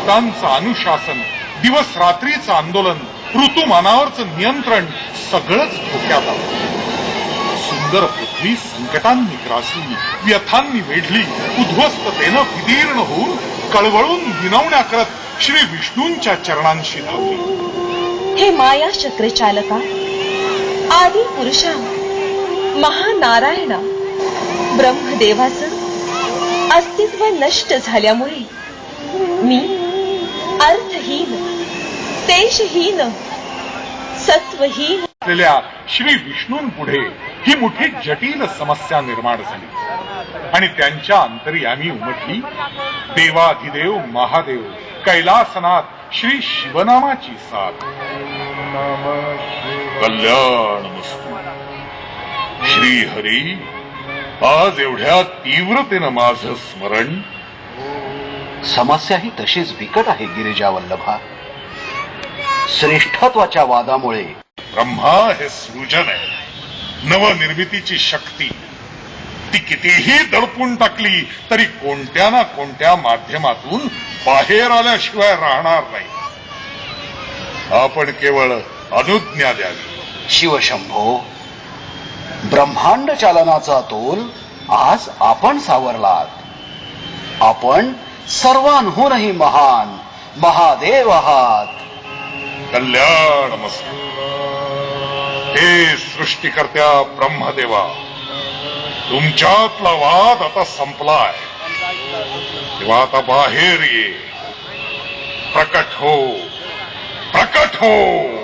वेदांचं अनुशासन, दिवस रात्रीचं आंदोलन, ऋतुमानावरचं नियंत्रण सगळंच धोक्यात आलं. सुंदर पृथ्वी संकटांनी ग्रासली, व्यथांनी वेढली, उद्ध्वस्ततेनं विदीर्ण होऊन कळवळून विनवण्या करत श्री विष्णूंच्या चरणांशी धावली. हे माया चक्रचालका, आदि पुरुषा, महानारायणा, ब्रह्मदेवाचं अस्तित्व नष्ट झाल्यामुळे मी अर्थहीन, तेजहीन, सत्वहीन असलेल्या श्री विष्णूंपुढे ही मोठी जटिल समस्या निर्माण झाली आणि त्यांच्या अंतर्यामी उमटली देवाधिदेव महादेव कैलासनाथ श्री शिवनामाची साथ. कल्याणमस्तु. श्री हरी, आज एवढ्या तीव्रतेनं माझं स्मरण. समस्या ही तशीच बिकट आहे गिरिजा वल्लभा. श्रेष्ठत्वाच्या वादामुळे ब्रह्मा हे सृजन आहे, नवनिर्मितीची शक्ती. ती कितीही दडपून टाकली तरी कोणत्या ना कोणत्या माध्यमातून बाहेर आल्याशिवाय राहणार नाही. आपण केवळ अनुज्ञा द्यावी. शिवशंभो, ब्रह्मांड चालनाचा तोल आज आपण सावरलात. आपण सर्वांहूनही महान महादेव आहात. कल्याणमस्तु. हे सृष्टीकर्त्या ब्रह्मदेवा, तुमच्यातला वाद आता संपलाय. तेव्हा आता बाहेर ये, प्रकट हो, प्रकट हो.